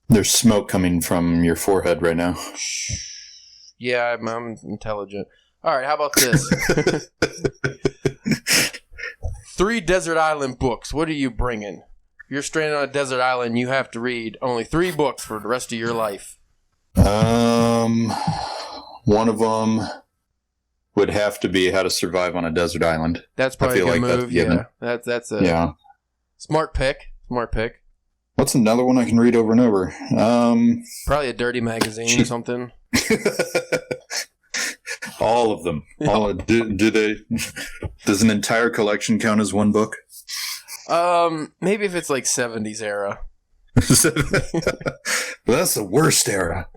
There's smoke coming from your forehead right now. Yeah, I'm intelligent. All right, how about this? 3 desert island books. What are you bringing? If you're stranded on a desert island, you have to read only 3 books for the rest of your life. One of them would have to be How to Survive on a Desert Island. That's probably a good move. Yeah, that's a smart pick. Smart pick. What's another one I can read over and over? Probably a dirty magazine or something. All of them. Do they? Does an entire collection count as one book? Maybe if it's like 70s era. That's the worst era.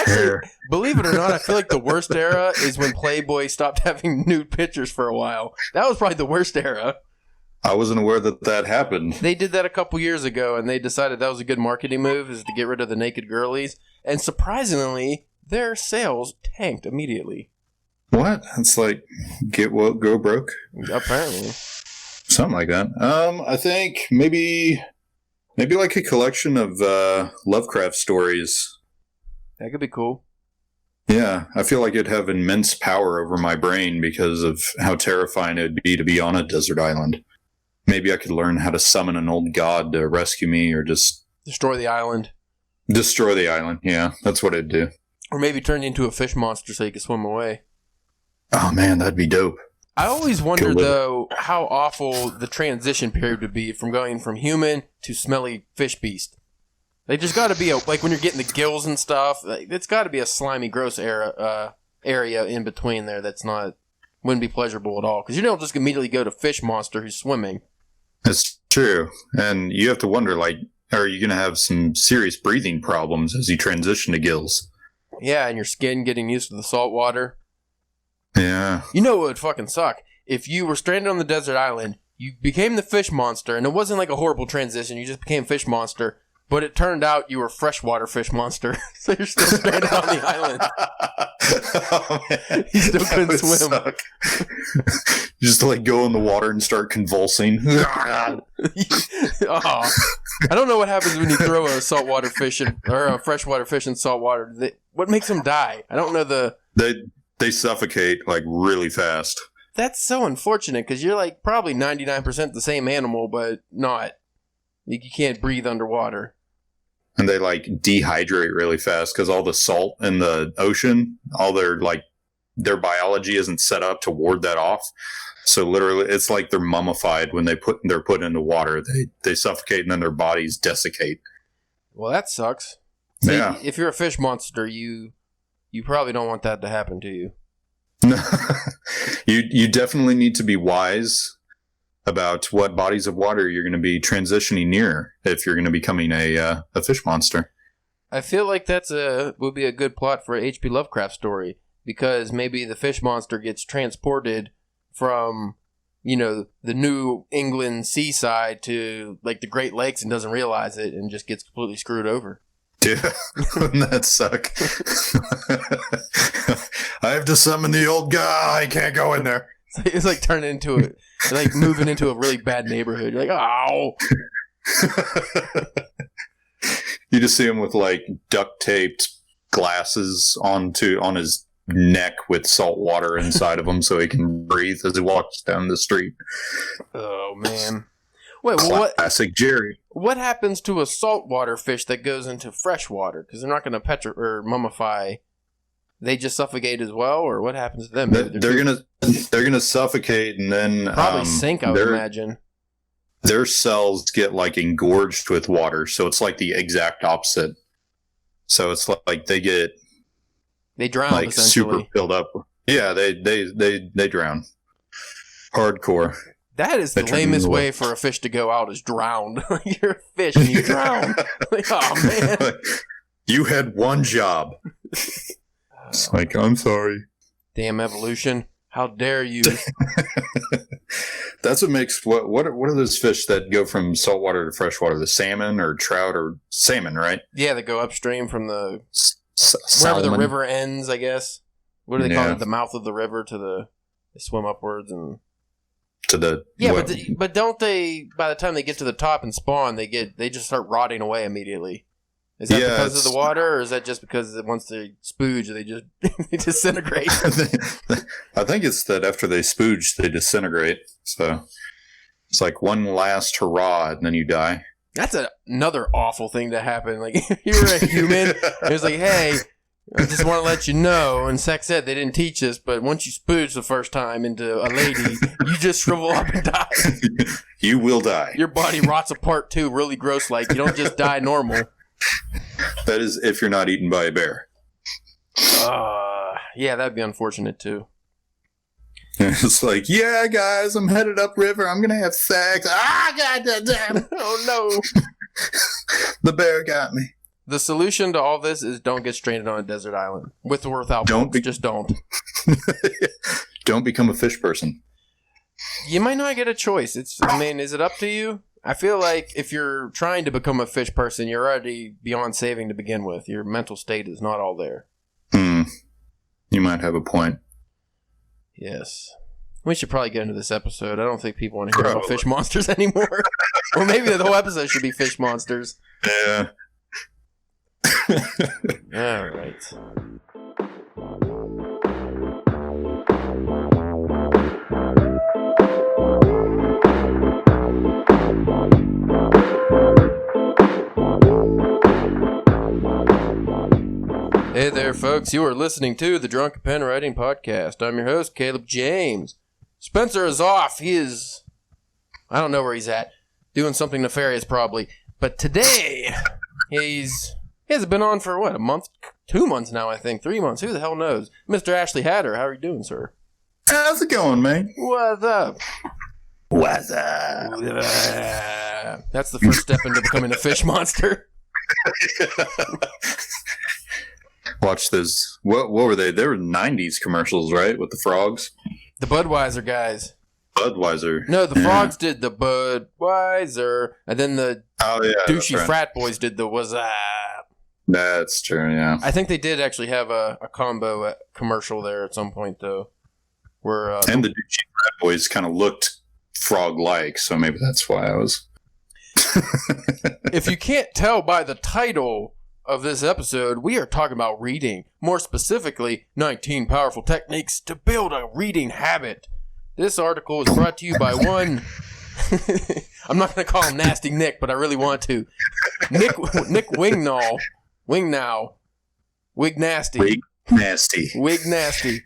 Hair. Believe it or not, I feel like the worst era is when Playboy stopped having nude pictures for a while. That was probably the worst era. I wasn't aware that happened. They did that a couple years ago, and they decided that was a good marketing move, is to get rid of the naked girlies. And surprisingly, their sales tanked immediately. What? It's like, get woke, go broke? Apparently. Something like that. I think maybe like a collection of Lovecraft stories. That could be cool. Yeah, I feel like it'd have immense power over my brain because of how terrifying it would be to be on a desert island. Maybe I could learn how to summon an old god to rescue me, or just destroy the island. Destroy the island, yeah, that's what it'd do. Or maybe turn you into a fish monster so you can swim away. Oh man, that'd be dope. I always wondered, though, how awful the transition period would be from going from human to smelly fish beast. They just got to be, like when you're getting the gills and stuff, it's got to be a slimy, gross area in between there wouldn't be pleasurable at all. Because you don't just immediately go to fish monster who's swimming. That's true. And you have to wonder, like, are you going to have some serious breathing problems as you transition to gills? Yeah, and your skin getting used to the salt water. Yeah. You know what would fucking suck? If you were stranded on the desert island, you became the fish monster, and it wasn't like a horrible transition, you just became fish monster, but it turned out you were freshwater fish monster, so you're still stranded on the island. Oh, man. You still couldn't swim. You just like go in the water and start convulsing. I don't know what happens when you throw a saltwater fish or a freshwater fish in salt water. What makes them die? I don't know They suffocate like really fast. That's so unfortunate because you're like probably 99% the same animal, but not. You can't breathe underwater. And they like dehydrate really fast because all the salt in the ocean, all their biology isn't set up to ward that off. So literally, it's like they're mummified when they're put into water. They suffocate and then their bodies desiccate. Well, that sucks. So yeah. If you're a fish monster, you probably don't want that to happen to you. You definitely need to be wise about what bodies of water you're going to be transitioning near if you're going to be becoming a fish monster. I feel like would be a good plot for a H.P. Lovecraft story, because maybe the fish monster gets transported from, the New England seaside to like the Great Lakes and doesn't realize it and just gets completely screwed over. Dude, wouldn't that suck? I have to summon the old guy. I can't go in there. It's like turning into moving into a really bad neighborhood. You're like, ow. You just see him with like duct taped glasses on his neck with salt water inside of him so he can breathe as he walks down the street. Oh, man. Wait, classic Jerry. What happens to a saltwater fish that goes into fresh water? Because they're not going to or mummify. They just suffocate as well, or what happens to them? They're gonna suffocate and then probably sink. I would imagine their cells get like engorged with water, so it's like the exact opposite. So it's like they drown, like super filled up. Yeah, they drown. Hardcore. That is the lamest way for a fish to go out, is drowned. You're a fish and you drown. Like, oh man, you had one job. It's like, I'm sorry. Damn evolution. How dare you? That's what makes... What are those fish that go from saltwater to freshwater? The salmon or trout or salmon, right? Yeah, they go upstream from the... wherever the river ends, I guess. What do they call it? The mouth of the river they swim upwards and... To the... Yeah, but don't they... By the time they get to the top and spawn, they just start rotting away immediately. Is that because of the water, or is that just because once they spooge, they just they disintegrate? I think it's that after they spooge, they disintegrate. So it's like one last hurrah, and then you die. That's another awful thing to happen. Like, if you were a human, it was like, hey, I just want to let you know, and sex ed, they didn't teach us, but once you spooge the first time into a lady, you just shrivel up and die. You will die. Your body rots apart, too, really gross like. You don't just die normal. That is if you're not eaten by a bear. Yeah, that'd be unfortunate, too. It's like, yeah, guys, I'm headed upriver. I'm going to have sex. Goddamn. Oh, no. The bear got me. The solution to all this is don't get stranded on a desert island. With or without boats, just don't. Don't become a fish person. You might not get a choice. Is it up to you? I feel like if you're trying to become a fish person, you're already beyond saving to begin with. Your mental state is not all there. You might have a point. Yes. We should probably get into this episode. I don't think people want to hear about fish monsters anymore. Or maybe the whole episode should be fish monsters. Yeah. All right. Hey there, folks. You are listening to the Drunken Pen Writing Podcast. I'm your host, Caleb James. Spencer is off. He is, I don't know where he's at. Doing something nefarious, probably. But today, he hasn't been on for, what, a month? 2 months now, I think. 3 months. Who the hell knows? Mr. Ashley Hatter, how are you doing, sir? How's it going, man? What's up? What's up? That's the first step into becoming a fish monster. Watch those. What were they? They were 90s commercials, right? With the frogs? The Budweiser guys. Budweiser. No, the frogs did the Budweiser, and then the douchey frat boys did the was up. That's true, yeah. I think they did actually have a combo commercial there at some point, though. Where and the douchey frat boys kind of looked frog-like, so maybe that's why I was... If you can't tell by the title of this episode, we are talking about reading. More specifically, 19 powerful techniques to build a reading habit. This article is brought to you by one... I'm not going to call him Nasty Nick, but I really want to. Nick Wignall. Wignasty. Wignasty.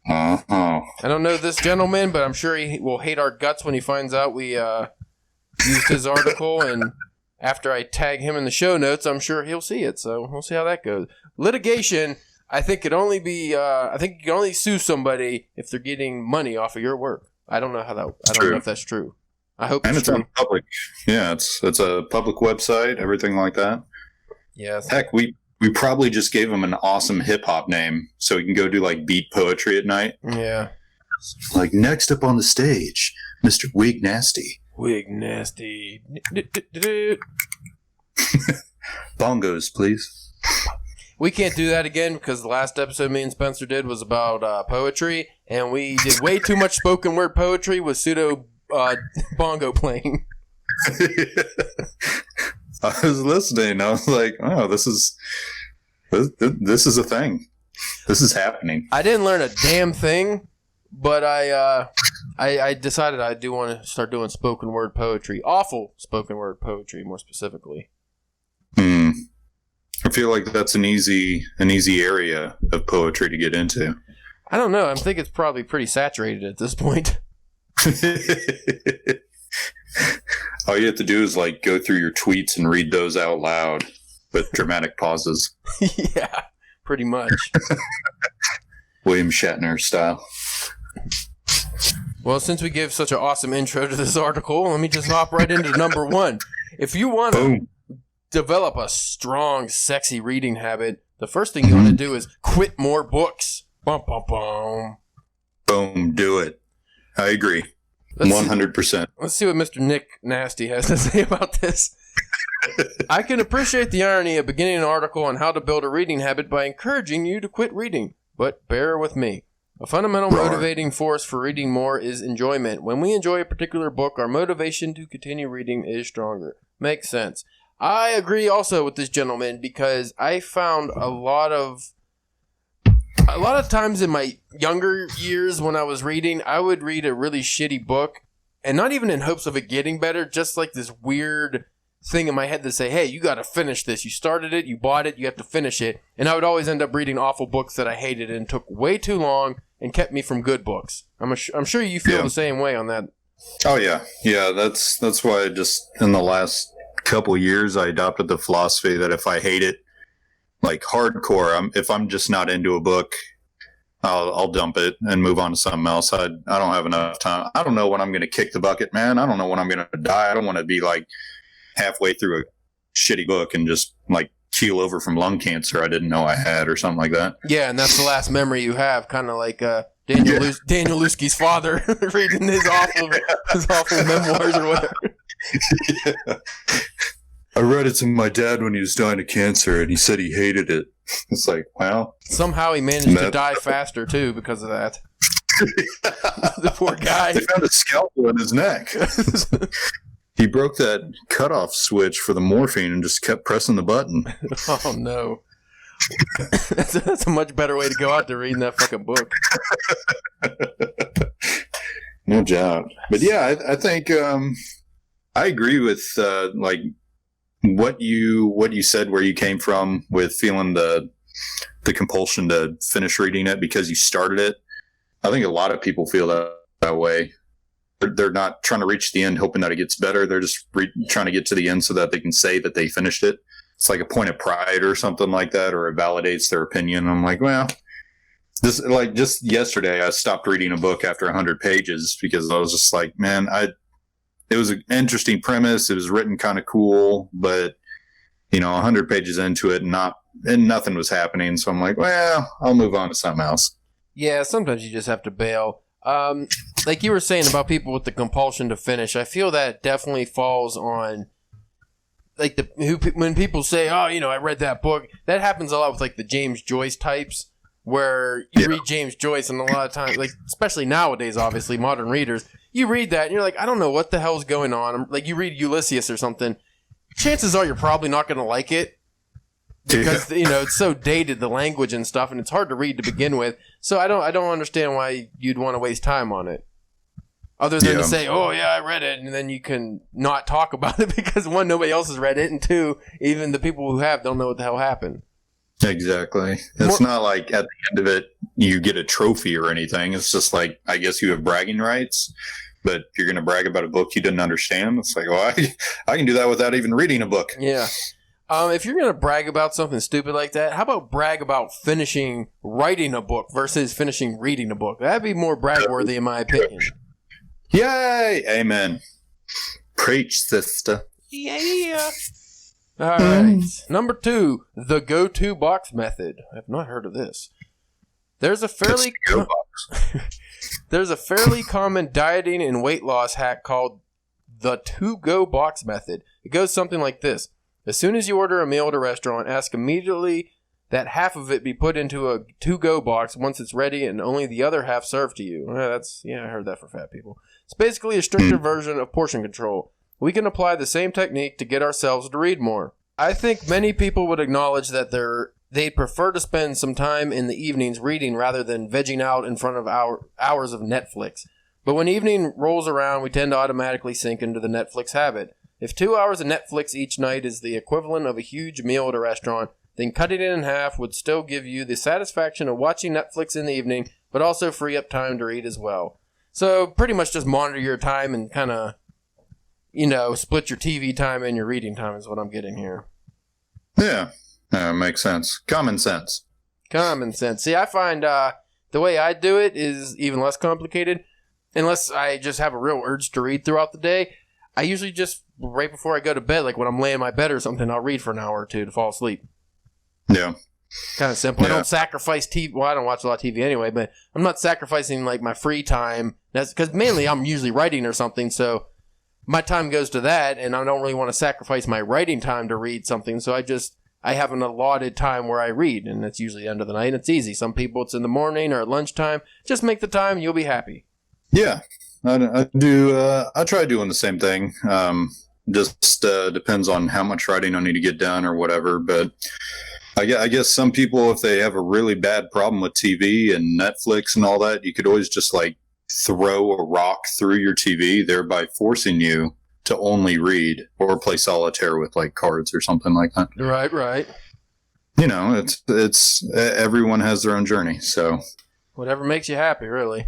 Uh-huh. I don't know this gentleman, but I'm sure he will hate our guts when he finds out we used his article, and after I tag him in the show notes, I'm sure he'll see it. So we'll see how that goes. Litigation, I think could only be. I think you can only sue somebody if they're getting money off of your work. I don't know how that. I don't know if that's true. I hope and it's true. On public. Yeah, it's a public website. Everything like that. Yes. Heck, we probably just gave him an awesome hip hop name, so he can go do like beat poetry at night. Yeah. Like next up on the stage, Mr. Wig Nasty. Wig Nasty. Bongos, please. We can't do that again because the last episode me and Spencer did was about poetry, and we did way too much spoken word poetry with pseudo bongo playing. I was listening. I was like, "Oh, this is a thing. This is happening." I didn't learn a damn thing, but I decided I do want to start doing spoken word poetry. Awful spoken word poetry, more specifically. I feel like that's an easy area of poetry to get into. I don't know. I think it's probably pretty saturated at this point. All you have to do is like go through your tweets and read those out loud with dramatic pauses. Yeah, pretty much. William Shatner style. Well, since we gave such an awesome intro to this article, let me just hop right into number one. If you want to develop a strong, sexy reading habit, the first thing you want to do is quit more books. Bum, bum, bum. Boom, do it. I agree. 100%. Let's see what Mr. Nick Nasty has to say about this. I can appreciate the irony of beginning an article on how to build a reading habit by encouraging you to quit reading, but bear with me. A fundamental motivating force for reading more is enjoyment. When we enjoy a particular book, our motivation to continue reading is stronger. Makes sense. I agree also with this gentleman because I found a lot of times in my younger years when I was reading, I would read a really shitty book and not even in hopes of it getting better, just like this weird thing in my head to say, hey, you got to finish this. You started it, you bought it, you have to finish it. And I would always end up reading awful books that I hated and took way too long and kept me from good books. I'm sure you feel the same way on that. Oh, yeah. Yeah, that's why just in the last couple years, I adopted the philosophy that if I hate it, like hardcore, if I'm just not into a book, I'll dump it and move on to something else. I don't have enough time. I don't know when I'm going to kick the bucket, man. I don't know when I'm going to die. I don't want to be like halfway through a shitty book and just like keel over from lung cancer I didn't know I had or something like that. Yeah, and that's the last memory you have, kind of like Daniel Lusky's father reading his awful memoirs or whatever. Yeah. I read it to my dad when he was dying of cancer, and he said he hated it. It's like, well. Somehow he managed to die faster, too, because of that. The poor guy. They found a scalpel in his neck. He broke that cutoff switch for the morphine and just kept pressing the button. Oh, no. That's a much better way to go out to reading that fucking book. No doubt. But yeah, I think I agree with like what you said, where you came from with feeling the compulsion to finish reading it because you started it. I think a lot of people feel that way. They're not trying to reach the end hoping that it gets better. They're just trying to get to the end so that they can say that they finished it. It's like a point of pride or something like that, or it validates their opinion. I'm like, well, this, like, just yesterday I stopped reading a book after 100 pages because I was just like, man, it was an interesting premise. It was written kind of cool, but 100 pages into it, and nothing was happening. So I'm like, well, I'll move on to something else. Yeah, sometimes you just have to bail. Like you were saying about people with the compulsion to finish, I feel that definitely falls on like when people say, oh, I read that book. That happens a lot with like the James Joyce types, where you read James Joyce, and a lot of times, like especially nowadays, obviously modern readers, you read that and you're like, I don't know what the hell's going on. Like you read Ulysses or something, chances are you're probably not going to like it because it's so dated, the language and stuff, and it's hard to read to begin with. So I don't understand why you'd want to waste time on it. Other than to say, oh, yeah, I read it, and then you can not talk about it because, one, nobody else has read it, and two, even the people who have don't know what the hell happened. Exactly. It's not like at the end of it, you get a trophy or anything. It's just like, I guess you have bragging rights, but you're going to brag about a book you didn't understand. It's like, well, I can do that without even reading a book. Yeah. If you're going to brag about something stupid like that, how about brag about finishing writing a book versus finishing reading a book? That'd be more brag-worthy, in my opinion. Yay! Amen. Preach, sister. Yeah. All right. Number 2, the go-to box method. I've not heard of this. There's a fairly common dieting and weight loss hack called the to-go box method. It goes something like this. As soon as you order a meal at a restaurant, ask immediately that half of it be put into a to-go box once it's ready and only the other half served to you. I heard that for fat people. It's basically a stricter version of portion control. We can apply the same technique to get ourselves to read more. I think many people would acknowledge that they'd prefer to spend some time in the evenings reading rather than vegging out in front of hours of Netflix. But when evening rolls around, we tend to automatically sink into the Netflix habit. If 2 hours of Netflix each night is the equivalent of a huge meal at a restaurant, then cutting it in half would still give you the satisfaction of watching Netflix in the evening, but also free up time to read as well. So pretty much just monitor your time and kind of, split your TV time and your reading time is what I'm getting here. Yeah, makes sense. Common sense. Common sense. See, I find the way I do it is even less complicated. Unless I just have a real urge to read throughout the day, I usually just, right before I go to bed, like when I'm laying in my bed or something, I'll read for an hour or two to fall asleep. Yeah. Kind of simple. Yeah. I don't sacrifice TV. Well, I don't watch a lot of TV anyway, but I'm not sacrificing like my free time. That's because mainly I'm usually writing or something, so my time goes to that, and I don't really want to sacrifice my writing time to read something, so I have an allotted time where I read, and it's usually the end of the night, and it's easy. Some people, it's in the morning or at lunchtime. Just make the time, and you'll be happy. Yeah, I do. I try doing the same thing. Just depends on how much writing I need to get done or whatever. But I guess some people, if they have a really bad problem with TV and Netflix and all that, you could always just like throw a rock through your TV, thereby forcing you to only read or play solitaire with like cards or something like that. Right. You know, it's everyone has their own journey. So whatever makes you happy, really.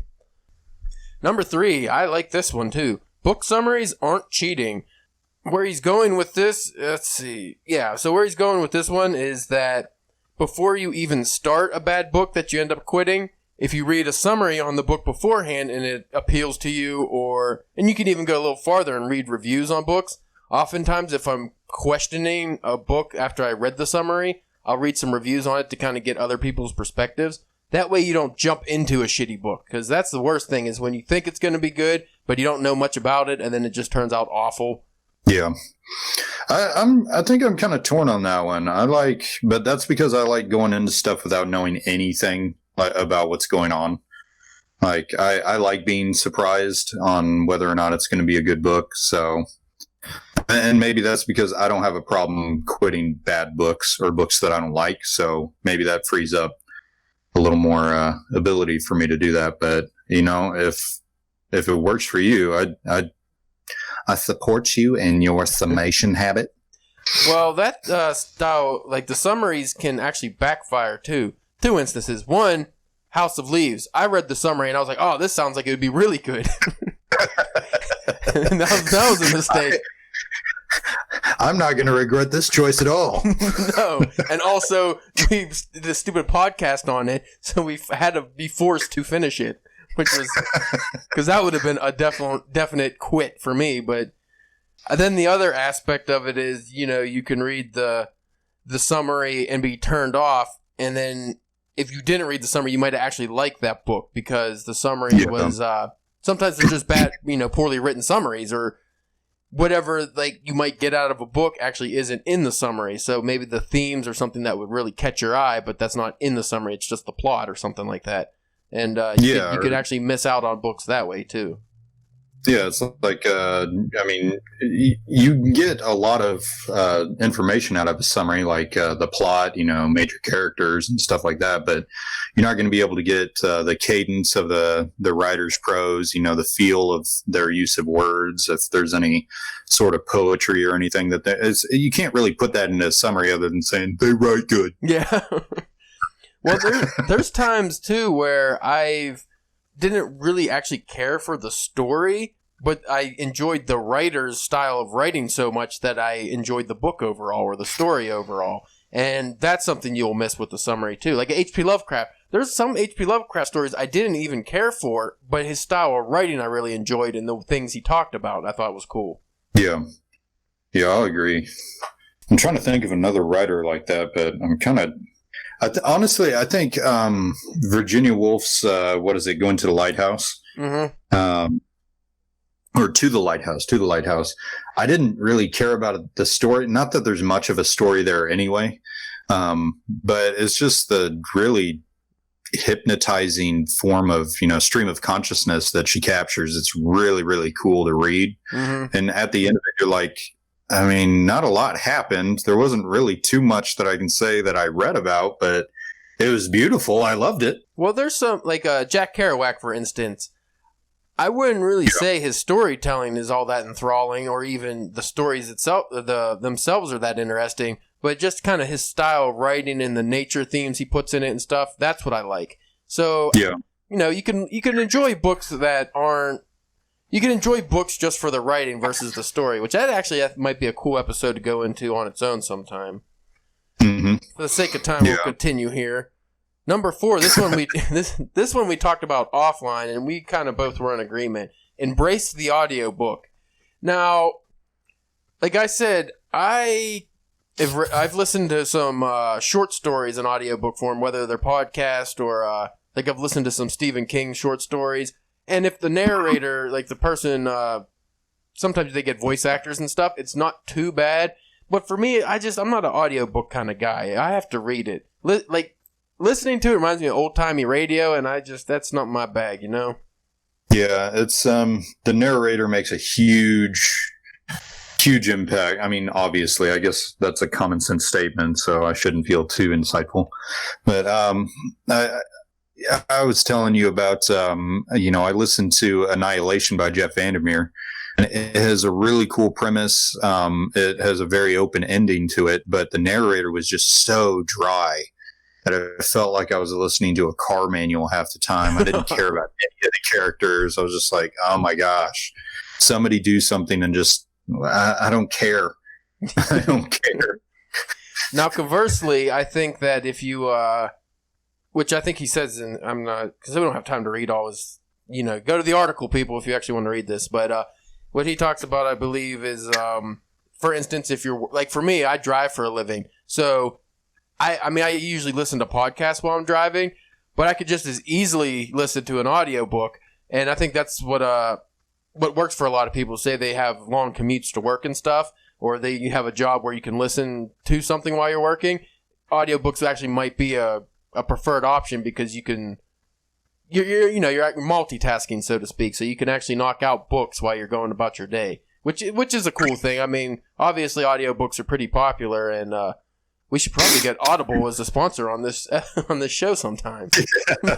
Number 3, I like this one too. Book summaries aren't cheating. Where he's going with this, let's see. Yeah, so where he's going with this one is that before you even start a bad book that you end up quitting, if you read a summary on the book beforehand and it appeals to you, and you can even go a little farther and read reviews on books. Oftentimes, if I'm questioning a book after I read the summary, I'll read some reviews on it to kind of get other people's perspectives. That way you don't jump into a shitty book, because that's the worst thing, is when you think it's going to be good, but you don't know much about it, and then it just turns out awful. Yeah, I think I'm kind of torn on that one. But that's because I like going into stuff without knowing anything about what's going on. Like I like being surprised on whether or not it's going to be a good book. So, and maybe that's because I don't have a problem quitting bad books or books that I don't like. So maybe that frees up a little more ability for me to do that. But you know, if it works for you, I support you in your summation habit. Well, that style, like the summaries, can actually backfire too. 2 instances. One, House of Leaves. I read the summary and I was like, oh, this sounds like it would be really good. And that was a mistake. I'm not going to regret this choice at all. No. And also, we did a stupid podcast on it, so we had to be forced to finish it. Which was, because that would have been a definite quit for me. But then the other aspect of it is, you know, you can read the summary and be turned off. And then if you didn't read the summary, you might actually like that book, because the summary was, sometimes they're just bad, you know, poorly written summaries, or whatever like you might get out of a book actually isn't in the summary. So maybe the themes are something that would really catch your eye, but that's not in the summary. It's just the plot or something like that. And you could actually miss out on books that way too. Yeah, it's like, I mean, you get a lot of information out of a summary, like the plot, you know, major characters and stuff like that, but you're not going to be able to get the cadence of the writer's prose, you know, the feel of their use of words, if there's any sort of poetry or anything you can't really put that in a summary other than saying they write good. Yeah. Well, there's times too where I didn't really actually care for the story, but I enjoyed the writer's style of writing so much that I enjoyed the book overall, or the story overall. And that's something you'll miss with the summary too. Like H.P. Lovecraft. There's some H.P. Lovecraft stories I didn't even care for, but his style of writing I really enjoyed, and the things he talked about I thought was cool. Yeah. Yeah, I'll agree. I'm trying to think of another writer like that, but I'm kind of... honestly, I think Virginia Woolf's Going to the Lighthouse, or To the Lighthouse. I didn't really care about the story. Not that there's much of a story there anyway, but it's just the really hypnotizing form of, you know, stream of consciousness that she captures. It's really, really cool to read. Mm-hmm. And at the end of it, you're like, I mean, not a lot happened. There wasn't really too much that I can say that I read about, but it was beautiful. I loved it. Well, there's some, like Jack Kerouac, for instance. I wouldn't really say his storytelling is all that enthralling, or even the stories themselves are that interesting, but just kind of his style of writing and the nature themes he puts in it and stuff. That's what I like. So, you know, you can enjoy books that aren't. You can enjoy books just for the writing versus the story, which that might be a cool episode to go into on its own sometime. Mm-hmm. For the sake of time, we'll continue here. Number 4, this one we talked about offline, and we kind of both were in agreement. Embrace the audiobook. Now, like I said, I've listened to some short stories in audiobook form, whether they're podcast or like I've listened to some Stephen King short stories. And if the narrator, like the person, sometimes they get voice actors and stuff, it's not too bad. But for me, I'm not an audiobook kind of guy. I have to read it. Listening to it reminds me of old-timey radio, and that's not my bag, you know? Yeah, it's, the narrator makes a huge huge impact. I mean, obviously, I guess that's a common sense statement, so I shouldn't feel too insightful. But I was telling you about, I listened to Annihilation by Jeff Vandermeer, and it has a really cool premise. It has a very open ending to it, but the narrator was just so dry that I felt like I was listening to a car manual half the time. I didn't care about any of the characters. I was just like, oh my gosh, somebody do something and just, I don't care. I don't care. Now, conversely, I think that if you, which I think he says, and I'm not, because we don't have time to read all his, go to the article, people, if you actually want to read this. But what he talks about, I believe, is, for instance, if you're, like for me, I drive for a living. So, I usually listen to podcasts while I'm driving, but I could just as easily listen to an audiobook. And I think that's what works for a lot of people. Say they have long commutes to work and stuff, or you have a job where you can listen to something while you're working. Audiobooks actually might be a preferred option because you're multitasking, so to speak. So you can actually knock out books while you're going about your day, which is a cool thing. I mean, obviously audiobooks are pretty popular, and we should probably get Audible as a sponsor on this show sometime. No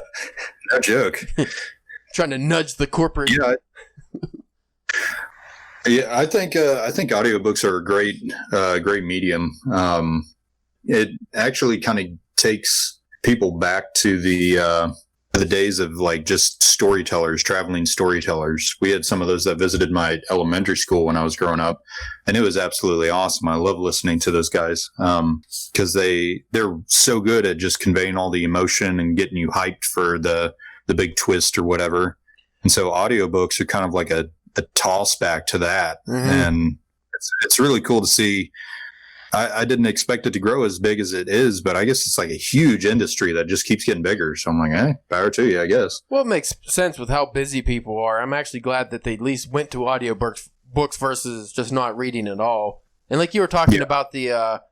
joke. Trying to nudge the corporate. Yeah, I think audiobooks are a great medium. It actually kind of takes people back to the days of like just storytellers, traveling storytellers. We had some of those that visited my elementary school when I was growing up, and it was absolutely awesome. I love listening to those guys because they're so good at just conveying all the emotion and getting you hyped for the big twist or whatever. And so audiobooks are kind of like a toss back to that. Mm-hmm. And it's really cool to see. I didn't expect it to grow as big as it is, but I guess it's like a huge industry that just keeps getting bigger. So I'm like, hey, power to you, I guess. Well, it makes sense with how busy people are. I'm actually glad that they at least went to audiobooks versus just not reading at all. And like you were talking about the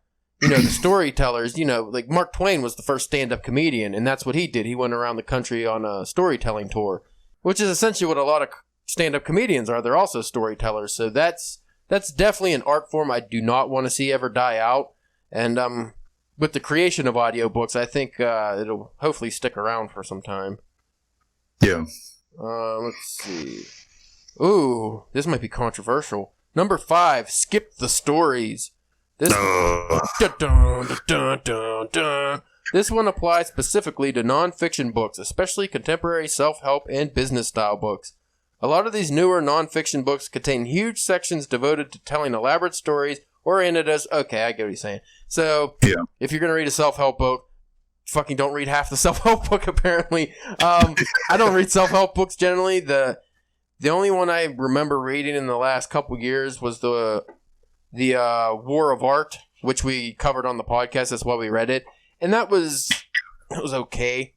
storytellers, like Mark Twain was the first stand-up comedian, and that's what he did. He went around the country on a storytelling tour, which is essentially what a lot of stand-up comedians are. They're also storytellers. So that's definitely an art form I do not want to see ever die out. And with the creation of audiobooks, I think it'll hopefully stick around for some time. Yeah. Let's see. Ooh, this might be controversial. Number 5, skip the stories. This This one applies specifically to non-fiction books, especially contemporary self-help and business-style books. A lot of these newer non-fiction books contain huge sections devoted to telling elaborate stories oriented as... Okay, I get what he's saying. So, if you're going to read a self-help book, fucking don't read half the self-help book, apparently. I don't read self-help books generally. The only one I remember reading in the last couple years was the War of Art, which we covered on the podcast. That's why we read it. And it was okay.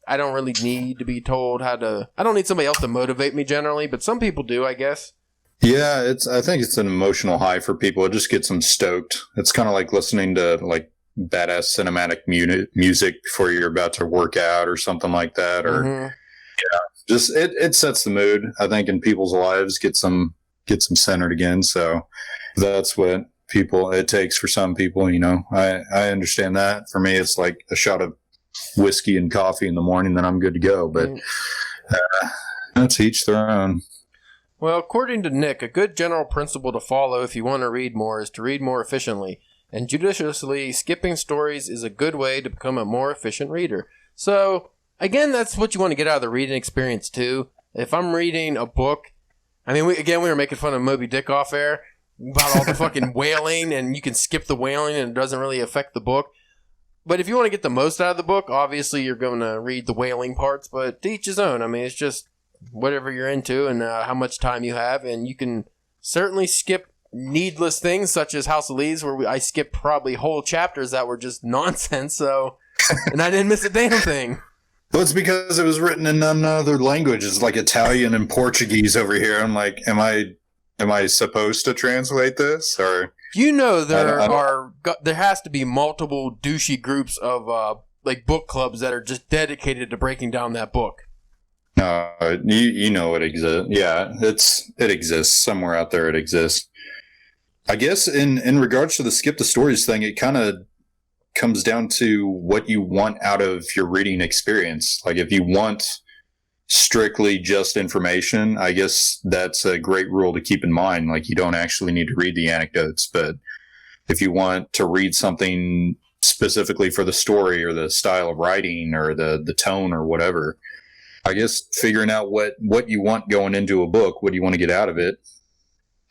I don't really need to be told how to... I don't need somebody else to motivate me generally, but some people do, I guess. Yeah, I think it's an emotional high for people. It just gets them stoked. It's kind of like listening to like badass cinematic music before you're about to work out or something like that. Or just it sets the mood, I think, in people's lives, gets them centered again. So that's what it takes for some people, I understand that. For me, it's like a shot of whiskey and coffee in the morning, then I'm good to go. But that's each their own. Well, according to Nick, a good general principle to follow if you want to read more is to read more efficiently. And judiciously skipping stories is a good way to become a more efficient reader. So, again, that's what you want to get out of the reading experience, too. If I'm reading a book, we were making fun of Moby Dick off air about all the fucking whaling, and you can skip the whaling and it doesn't really affect the book. But if you want to get the most out of the book, obviously you're going to read the whaling parts, but to each his own. It's just whatever you're into and how much time you have, and you can certainly skip needless things such as House of Leaves, where I skipped probably whole chapters that were just nonsense, and I didn't miss a damn thing. Well, it's because it was written in another language. It's like Italian and Portuguese over here. I'm like, am I supposed to translate this? Or there has to be multiple douchey groups of like book clubs that are just dedicated to breaking down that book. It exists. Yeah, it exists somewhere out there. It exists. I guess in regards to the skip the stories thing, it kind of comes down to what you want out of your reading experience. Like if you want strictly just information, I guess that's a great rule to keep in mind. Like you don't actually need to read the anecdotes, but if you want to read something specifically for the story or the style of writing or the tone or whatever, I guess figuring out what you want going into a book, what do you want to get out of it,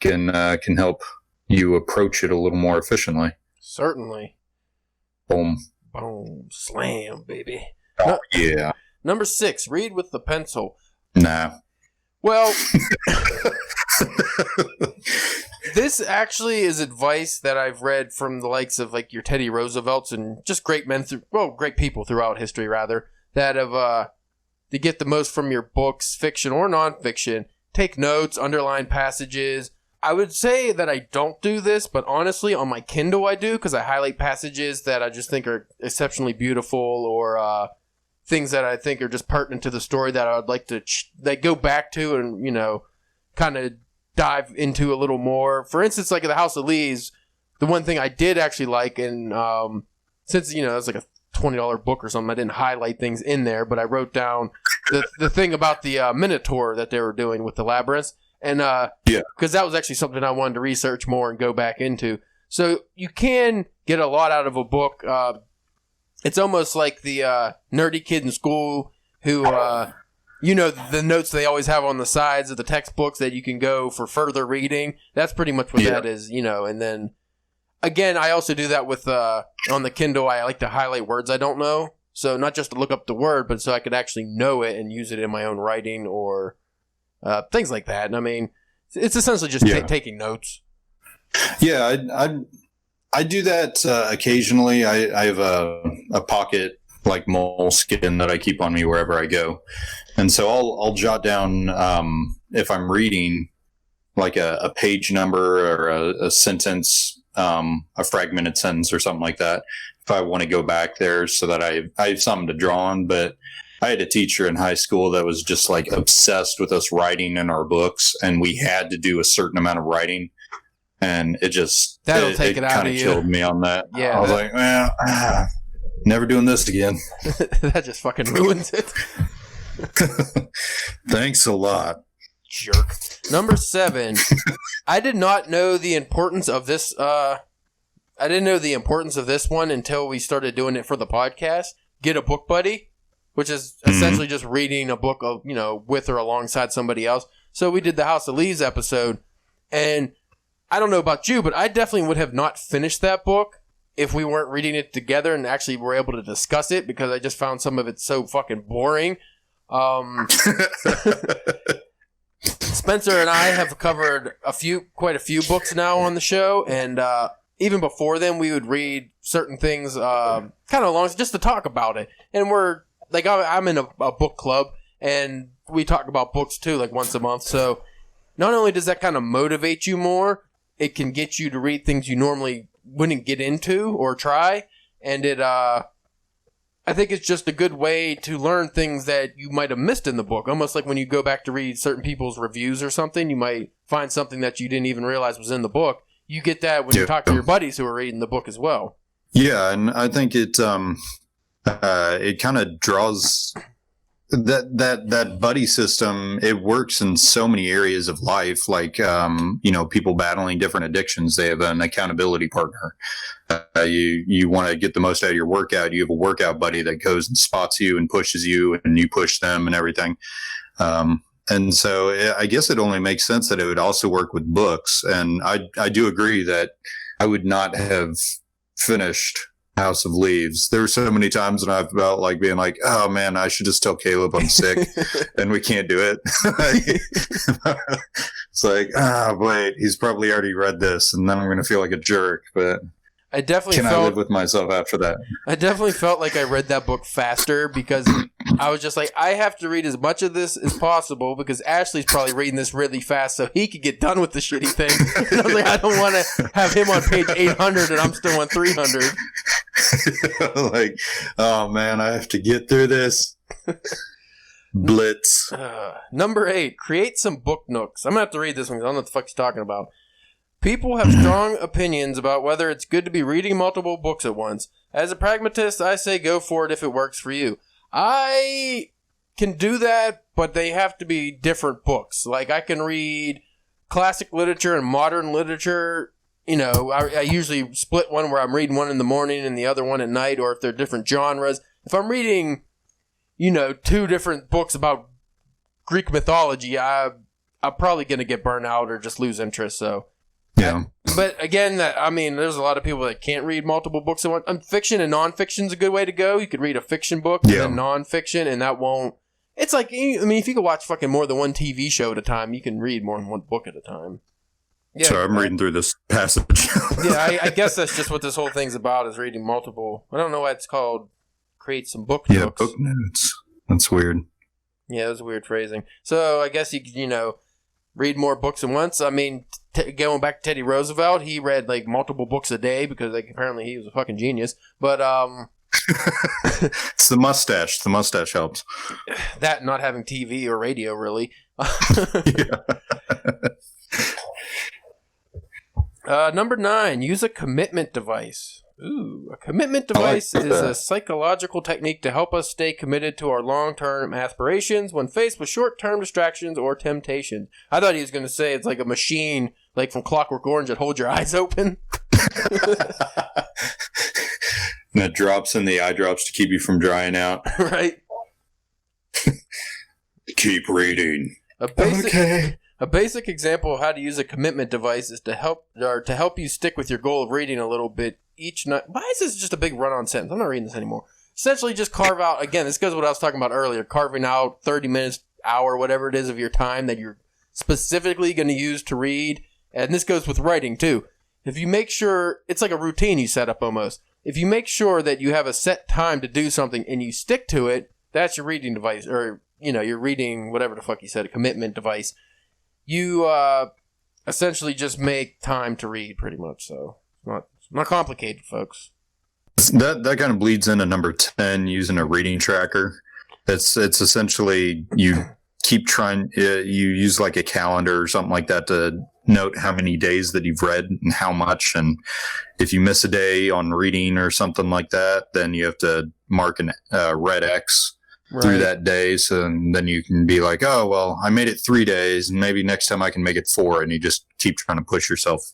can help you approach it a little more efficiently. Certainly. Boom. Boom. Slam, baby. Oh, yeah. Number 6, read with the pencil. Nah. Well, this actually is advice that I've read from the likes of like your Teddy Roosevelts and just great men, great people throughout history, rather, that have, to get the most from your books, fiction or nonfiction, take notes, underline passages. I would say that I don't do this, but honestly, on my Kindle I do, because I highlight passages that I just think are exceptionally beautiful or things that I think are just pertinent to the story that I would like to go back to and, you know, kind of dive into a little more. For instance, like in the House of Leaves, the one thing I did actually like, and since, you know, it's like a $20 book or something, I didn't highlight things in there, but I wrote down the thing about the Minotaur that they were doing with the labyrinth. And because that was actually something I wanted to research more and go back into. So you can get a lot out of a book. It's almost like the nerdy kid in school who, you know, the notes they always have on the sides of the textbooks that you can go for further reading. That's pretty much what that is, you know. And then, again, I also do that with, on the Kindle, I like to highlight words I don't know. So not just to look up the word, but so I could actually know it and use it in my own writing or things like that. And I mean, it's essentially just taking notes. Yeah, I do that occasionally. I have a pocket like moleskin that I keep on me wherever I go, and so I'll jot down if I'm reading like a page number or a sentence, a fragmented sentence or something like that. If I want to go back there so that I have something to draw on. But I had a teacher in high school that was just like obsessed with us writing in our books, and we had to do a certain amount of writing. And it just take it out of you. Killed me on that. Yeah, I was like, well, never doing this again. That just fucking ruins it. Thanks a lot, jerk. Number 7. I did not know the importance of this. I didn't know the importance of this one until we started doing it for the podcast. Get a book buddy, which is essentially just reading a book, of, you know, with or alongside somebody else. So we did the House of Leaves episode, and I don't know about you, but I definitely would have not finished that book if we weren't reading it together and actually were able to discuss it, because I just found some of it so fucking boring. Spencer and I have covered quite a few books now on the show, and even before then, we would read certain things kind of along just to talk about it. And we're like, I'm in a book club, and we talk about books too, like once a month. So not only does that kind of motivate you more, it can get you to read things you normally wouldn't get into or try. And it, I think it's just a good way to learn things that you might have missed in the book. Almost like when you go back to read certain people's reviews or something, you might find something that you didn't even realize was in the book. You get that when you talk to your buddies who are reading the book as well. Yeah, and I think it kind of draws that buddy system. It works in so many areas of life, like you know, people battling different addictions. They have an accountability partner. You want to get the most out of your workout. You have a workout buddy that goes and spots you and pushes you, and you push them and everything. And so I guess it only makes sense that it would also work with books. And I do agree that I would not have finished House of Leaves. There were so many times when I've felt like being like, oh man, I should just tell Caleb I'm sick and we can't do it. It's like, wait, he's probably already read this and then I'm going to feel like a jerk. But I live with myself after that? I definitely felt like I read that book faster because I was just like, I have to read as much of this as possible because Ashley's probably reading this really fast so he could get done with the shitty thing. And I was like, I don't want to have him on page 800 and I'm still on 300. Like, oh man, I have to get through this. Blitz. Number 8, create some book nooks. I'm going to have to read this one because I don't know what the fuck he's talking about. People have strong opinions about whether it's good to be reading multiple books at once. As a pragmatist, I say go for it if it works for you. I can do that, but they have to be different books. Like, I can read classic literature and modern literature. You know, I usually split one where I'm reading one in the morning and the other one at night, or if they're different genres. If I'm reading, you know, 2 different books about Greek mythology, I'm probably going to get burnt out or just lose interest, so... Yeah. But again, I mean, there's a lot of people that can't read multiple books at once. Fiction and nonfiction is a good way to go. You could read a fiction book and then nonfiction, and that won't... It's like, I mean, if you could watch fucking more than one TV show at a time, you can read more than one book at a time. Yeah, so I'm reading through this passage. Yeah, I guess that's just what this whole thing's about, is reading multiple... I don't know why it's called create some book notes. Yeah, book notes. That's weird. Yeah, that was weird phrasing. So I guess you could, you know, read more books at once. I mean, going back to Teddy Roosevelt, he read like multiple books a day because like apparently he was a fucking genius. But it's the mustache. The mustache helps. That, not having TV or radio, really. Number 9, use a commitment device. Ooh, a commitment device is a psychological technique to help us stay committed to our long-term aspirations when faced with short-term distractions or temptations. I thought he was going to say it's like a machine, like from Clockwork Orange, that holds your eyes open. And that drops in the eye drops to keep you from drying out. Right. Keep reading. A basic example of how to use a commitment device is to help you stick with your goal of reading a little bit each night. Why is this just a big run-on sentence? I'm not reading this anymore. Essentially, just carve out, again, this goes to what I was talking about earlier, carving out 30 minutes, hour, whatever it is of your time that you're specifically going to use to read. And this goes with writing, too. If you make sure, it's like a routine you set up almost. If you make sure that you have a set time to do something and you stick to it, that's your reading device, or, you know, you're reading, whatever the fuck you said, a commitment device. You essentially just make time to read, pretty much. So it's not complicated, folks. That kind of bleeds into number 10, using a reading tracker. It's essentially you keep trying. You use like a calendar or something like that to note how many days that you've read and how much. And if you miss a day on reading or something like that, then you have to mark a red X. Right. Through that day, so then you can be like, oh, well, I made it 3 days, and maybe next time I can make it 4, and you just keep trying to push yourself.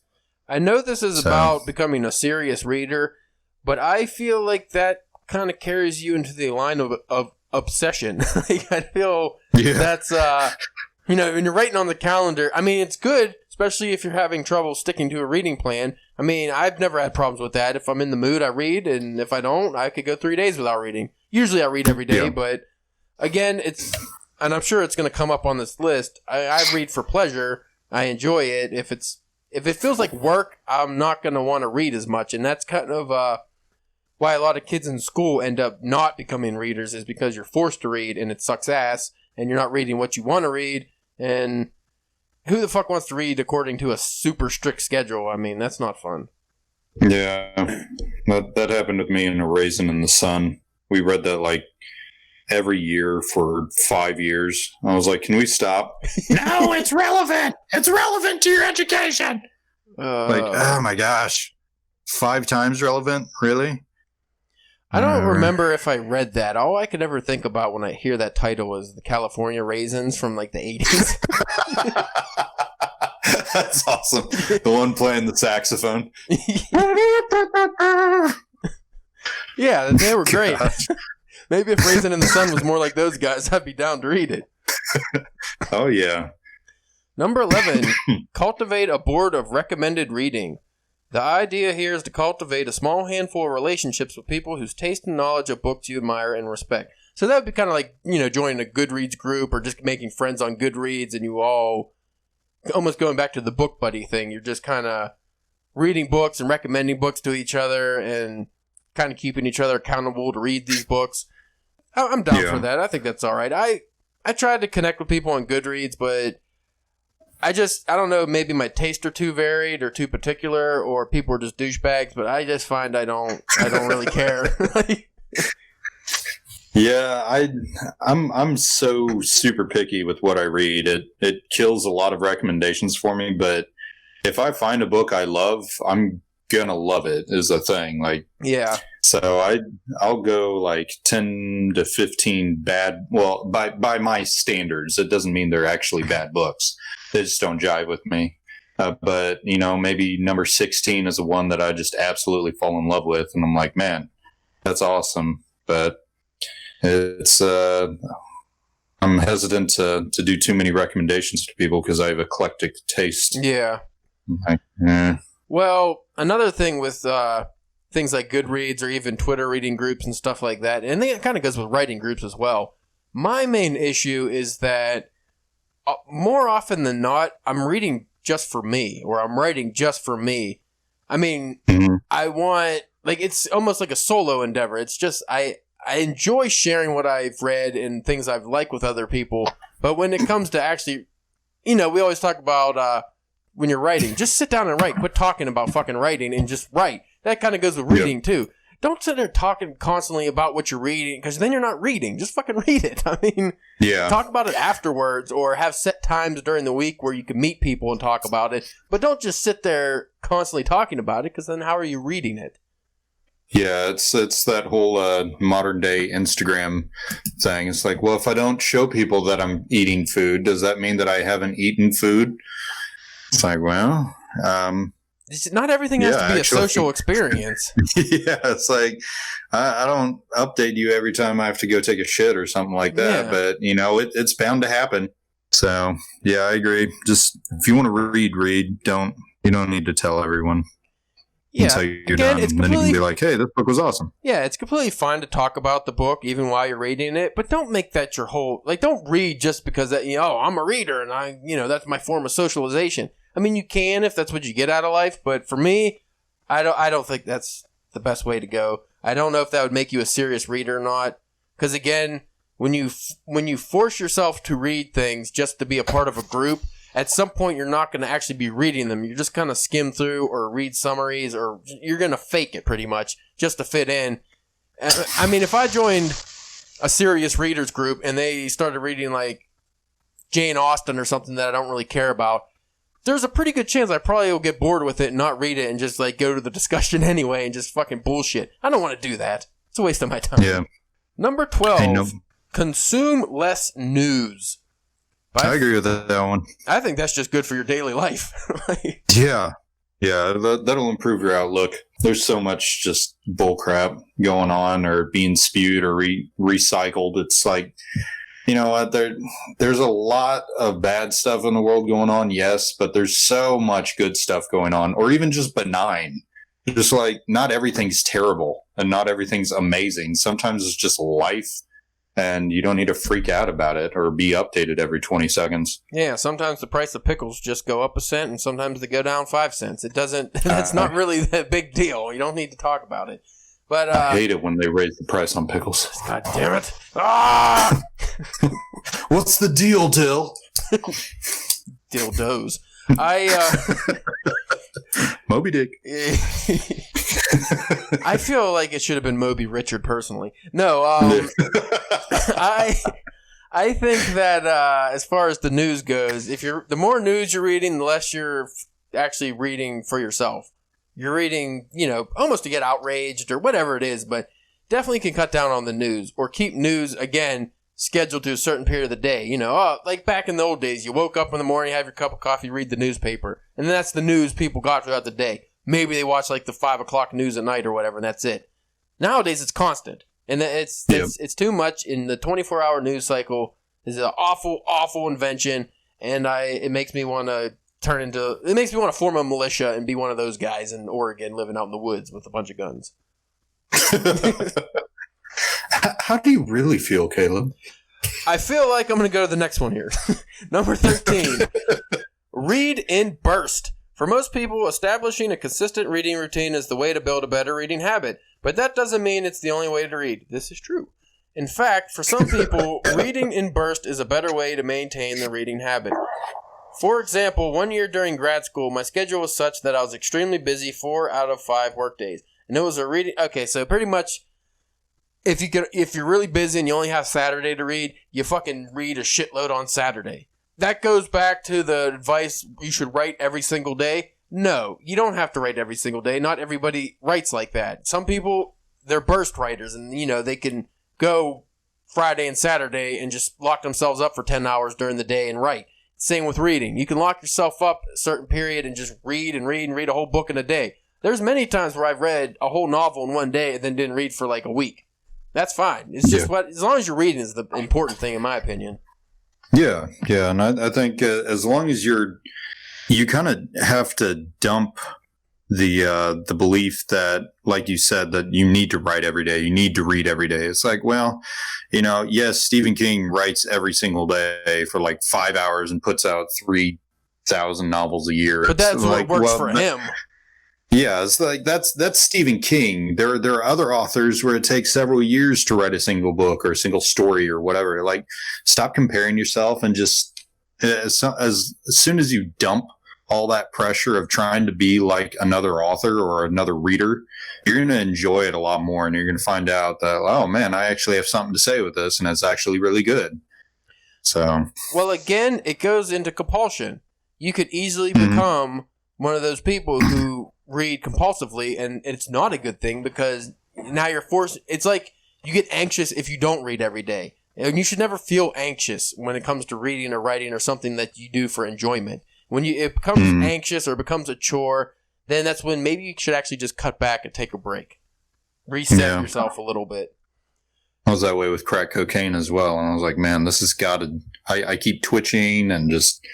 I know this is about becoming a serious reader, but I feel like that kind of carries you into the line of obsession. I feel that's, you know, when you're writing on the calendar, I mean, it's good, especially if you're having trouble sticking to a reading plan. I mean, I've never had problems with that. If I'm in the mood, I read, and if I don't, I could go 3 days without reading. Usually I read every day, but again, and I'm sure it's going to come up on this list. I read for pleasure. I enjoy it. If it feels like work, I'm not going to want to read as much. And that's kind of why a lot of kids in school end up not becoming readers, is because you're forced to read and it sucks ass and you're not reading what you want to read. And who the fuck wants to read according to a super strict schedule? I mean, that's not fun. Yeah, that happened with me in A Raisin in the Sun. We read that like every year for 5 years. I was like, can we stop? No, it's relevant. It's relevant to your education. Like, oh my gosh. 5 times relevant? Really? I don't remember if I read that. All I could ever think about when I hear that title was the California Raisins from like the 80s. That's awesome. The one playing the saxophone. Yeah, they were great. Maybe if Raisin in the Sun was more like those guys, I'd be down to read it. Oh, yeah. Number 11, cultivate a board of recommended reading. The idea here is to cultivate a small handful of relationships with people whose taste and knowledge of books you admire and respect. So that would be kind of like, you know, joining a Goodreads group or just making friends on Goodreads, and you all, almost going back to the book buddy thing, you're just kind of reading books and recommending books to each other and kind of keeping each other accountable to read these books. I'm down for that. I think that's all right. I tried to connect with people on Goodreads, but I don't know, maybe my tastes are too varied or too particular, or people are just douchebags, but I just find I don't really care. Yeah, I'm so super picky with what I read. It kills a lot of recommendations for me, but if I find a book I love, I'm gonna love it is the thing. Like, Yeah. so I'll go like 10 to 15 bad, well, by my standards. It doesn't mean they're actually bad books. They just don't jive with me. But, you know, maybe number 16 is the one that I just absolutely fall in love with. And I'm like, man, that's awesome. But it's, I'm hesitant to do too many recommendations to people because I have eclectic taste. Yeah. Like, Well, another thing with things like Goodreads or even Twitter reading groups and stuff like that, and it kind of goes with writing groups as well. My main issue is that more often than not, I'm reading just for me, or I'm writing just for me. I mean, I want, like, it's almost like a solo endeavor. It's just, I enjoy sharing what I've read and things I've liked with other people. But when it comes to actually, you know, we always talk about when you're writing, just sit down and write. Quit talking about fucking writing and just write. That kind of goes with reading too. Don't sit there talking constantly about what you're reading, because then you're not reading. Just fucking read it. I mean, talk about it afterwards, or have set times during the week where you can meet people and talk about it. But don't just sit there constantly talking about it, because then how are you reading it? Yeah, it's that whole modern day Instagram thing. It's like, well, if I don't show people that I'm eating food, does that mean that I haven't eaten food? It's like, well, not everything has to be a social experience. Yeah, it's like, I don't update you every time I have to go take a shit or something like that, but, you know, it's bound to happen. So, yeah, I agree. Just, if you want to read, you don't need to tell everyone. Yeah, until you're done. And then you can be like, hey, this book was awesome. Yeah, it's completely fine to talk about the book even while you're reading it, but don't make that your whole, like, don't read just because that, you know, I'm a reader and that's my form of socialization. I mean, you can if that's what you get out of life, but for me, I don't think that's the best way to go. I don't know if that would make you a serious reader or not, because again, when you force yourself to read things just to be a part of a group, at some point you're not going to actually be reading them. You're just kind of skim through or read summaries, or you're going to fake it pretty much just to fit in. I mean, if I joined a serious readers group and they started reading like Jane Austen or something that I don't really care about, there's a pretty good chance I probably will get bored with it and not read it and just like go to the discussion anyway and just fucking bullshit. I don't want to do that. It's a waste of my time. Yeah. Number 12, consume less news. I agree with that one. I think that's just good for your daily life. Yeah, that'll improve your outlook. There's so much just bullcrap going on or being spewed or recycled. It's like, you know what, there's a lot of bad stuff in the world going on, yes, but there's so much good stuff going on, or even just benign. Just like, not everything's terrible and not everything's amazing. Sometimes it's just life, and you don't need to freak out about it or be updated every 20 seconds. Yeah, sometimes the price of pickles just go up a cent, and sometimes they go down 5 cents. It doesn't. That's not really that big deal. You don't need to talk about it. But I hate it when they raise the price on pickles. God damn it! Ah! What's the deal, Dill? Dildos. Moby Dick. I feel like it should have been Moby Richard personally. No, I think that as far as the news goes, the more news you're reading, the less you're actually reading for yourself. You're reading, almost to get outraged or whatever it is, but definitely can cut down on the news or keep news, again, scheduled to a certain period of the day. Like back in the old days, you woke up in the morning, have your cup of coffee, read the newspaper, and then that's the news people got throughout the day. Maybe they watch like the 5 o'clock news at night or whatever, and that's it. Nowadays, it's constant, and it's too much. In the 24-hour news cycle is an awful, awful invention, and it makes me want to form a militia and be one of those guys in Oregon living out in the woods with a bunch of guns. How do you really feel, Caleb? I feel like I'm going to go to the next one here. Number 13. Read in burst. For most people, establishing a consistent reading routine is the way to build a better reading habit. But that doesn't mean it's the only way to read. This is true. In fact, for some people, reading in burst is a better way to maintain the reading habit. For example, one year during grad school, my schedule was such that I was extremely busy 4 out of 5 work days. And it was a reading... Okay, so pretty much... If you're really busy and you only have Saturday to read, you fucking read a shitload on Saturday. that goes back to the advice you should write every single day. No, you don't have to write every single day. Not everybody writes like that. Some people, they're burst writers, and they can go Friday and Saturday and just lock themselves up for 10 hours during the day and write. Same with reading. You can lock yourself up a certain period and just read and read and read a whole book in a day. There's many times where I've read a whole novel in one day and then didn't read for like a week. That's fine. It's just as long as you're reading is the important thing, in my opinion. Yeah, and I think as long as you kind of have to dump the belief that, like you said, that you need to write every day, you need to read every day. It's like, well, yes, Stephen King writes every single day for like 5 hours and puts out 3,000 novels a year. But that's what works for him. Yeah, it's like that's Stephen King. There are other authors where it takes several years to write a single book or a single story or whatever. Like, stop comparing yourself and just as soon as you dump all that pressure of trying to be like another author or another reader, you're going to enjoy it a lot more, and you're going to find out that, oh man, I actually have something to say with this, and it's actually really good. So, well, again, it goes into compulsion. You could easily become one of those people who read compulsively, and it's not a good thing because now you're forced. It's like you get anxious if you don't read every day, and you should never feel anxious when it comes to reading or writing or something that you do for enjoyment. When it becomes anxious or becomes a chore, then that's when maybe you should actually just cut back and take a break. Reset yourself a little bit. I was that way with crack cocaine as well, and I was like, man, this has got to... I keep twitching and just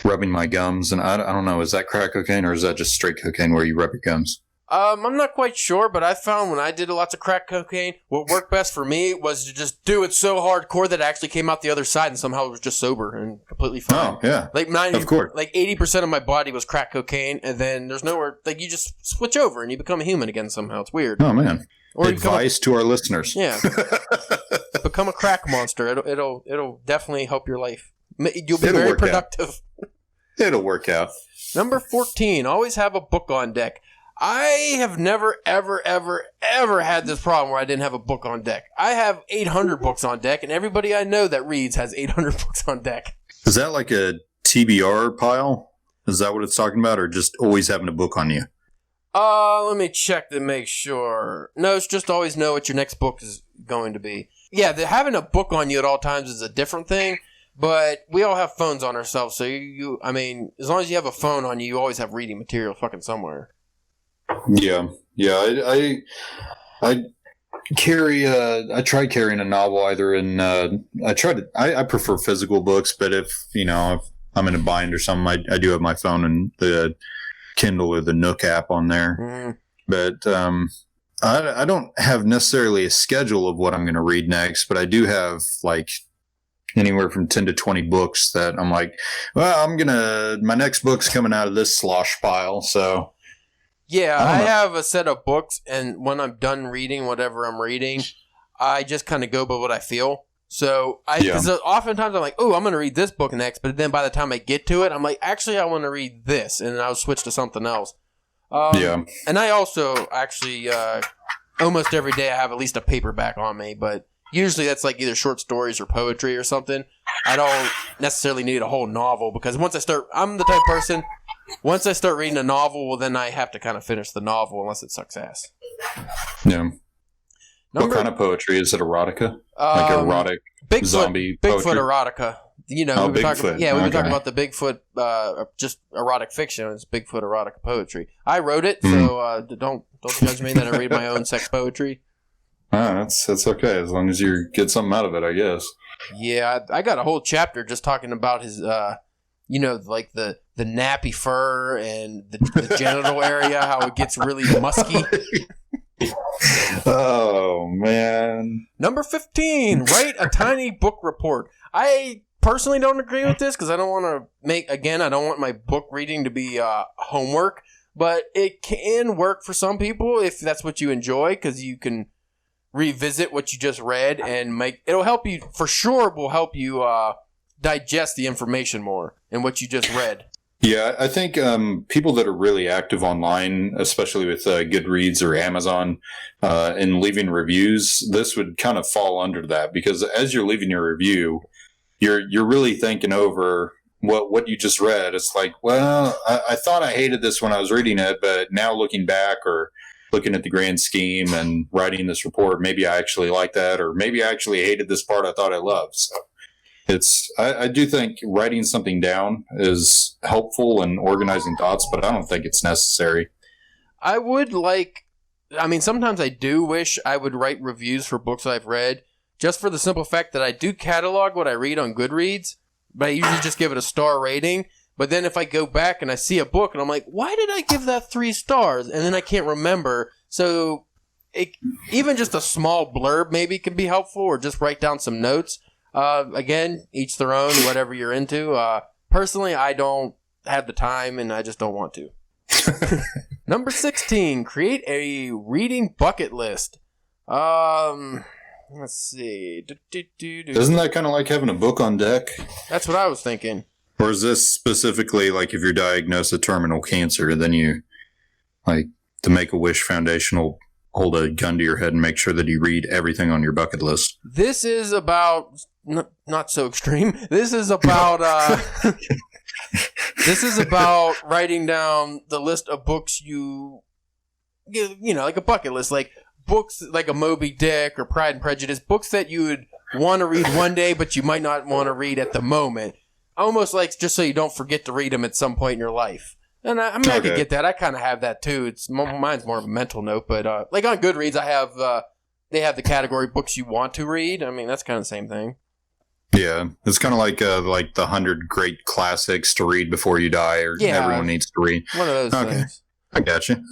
rubbing my gums, and I don't know, is that crack cocaine or is that just straight cocaine where you rub your gums? I'm not quite sure, but I found when I did lots of crack cocaine, what worked best for me was to just do it so hardcore that it actually came out the other side and somehow it was just sober and completely fine. Oh, yeah. Like of course. Like 80% of my body was crack cocaine, and then there's nowhere, like you just switch over and you become a human again somehow. It's weird. Oh, man. Or advice to our listeners. Yeah. Become a crack monster. It'll definitely help your life. You'll be very productive. It'll work out. Number 14, always have a book on deck. I have never, ever, ever, ever had this problem where I didn't have a book on deck. I have 800 books on deck, and everybody I know that reads has 800 books on deck. Is that like a TBR pile? Is that what it's talking about, or just always having a book on you? Let me check to make sure. No, it's just always know what your next book is going to be. Yeah, having a book on you at all times is a different thing, but we all have phones on ourselves, so I mean, as long as you have a phone on you, you always have reading material fucking somewhere. Yeah. I carry. I try carrying a novel either in. I prefer physical books, but if I'm in a bind or something, I do have my phone and the Kindle or the Nook app on there. But I don't have necessarily a schedule of what I'm going to read next, but I do have like anywhere from 10 to 20 books that I'm like, well, my next book's coming out of this slosh pile, so. Yeah, I have a set of books, and when I'm done reading whatever I'm reading, I just kind of go by what I feel. So, oftentimes I'm like, oh, I'm going to read this book next, but then by the time I get to it, I'm like, actually, I want to read this, and I'll switch to something else. And I also actually, almost every day I have at least a paperback on me, but usually that's like either short stories or poetry or something. I don't necessarily need a whole novel, because I'm the type of person... Once I start reading a novel, well, then I have to kind of finish the novel unless it sucks ass. Yeah. What kind of poetry? Is it erotica? Like erotic zombie poetry? Bigfoot erotica. We've been talking about the Bigfoot, just erotic fiction. It's Bigfoot erotica poetry. I wrote it, so don't judge me that I read my own sex poetry. That's okay, as long as you get something out of it, I guess. Yeah, I got a whole chapter just talking about his... like the nappy fur and the genital area, how it gets really musky. Oh, man. Number 15, write a tiny book report. I personally don't agree with this because I don't want my book reading to be homework, but it can work for some people if that's what you enjoy, because you can revisit what you just read and it'll help you, for sure, will help you digest the information more and what you just read. Yeah, I think people that are really active online, especially with Goodreads or Amazon, and leaving reviews, this would kind of fall under that, because as you're leaving your review, you're really thinking over what you just read. It's like, well, I thought I hated this when I was reading it, but now looking back or looking at the grand scheme and writing this report, maybe I actually like that, or maybe I actually hated this part I thought I loved. So I do think writing something down is helpful in organizing thoughts, but I don't think it's necessary. Sometimes I do wish I would write reviews for books I've read, just for the simple fact that I do catalog what I read on Goodreads, but I usually just give it a star rating. But then if I go back and I see a book and I'm like, why did I give that 3 stars? And then I can't remember. So even just a small blurb maybe can be helpful, or just write down some notes. Again, each their own, whatever you're into. Personally, I don't have the time and I just don't want to. Number 16, create a reading bucket list. Let's see. Isn't that kind of like having a book on deck? That's what I was thinking. Or is this specifically like if you're diagnosed with terminal cancer, then you, like, the Make-A-Wish Foundation will hold a gun to your head and make sure that you read everything on your bucket list? This is about, not so extreme, this is about, this is about writing down the list of books you know, like a bucket list, like books like a Moby Dick or Pride and Prejudice, books that you would want to read one day, but you might not want to read at the moment. Almost like just so you don't forget to read them at some point in your life. And I could get that. I kind of have that too. Mine's more of a mental note, but like on Goodreads, I have they have the category books you want to read. I mean, that's kind of the same thing. Yeah, it's kind of like the 100 great classics to read before you die, or everyone needs to read. One of those things. I got you.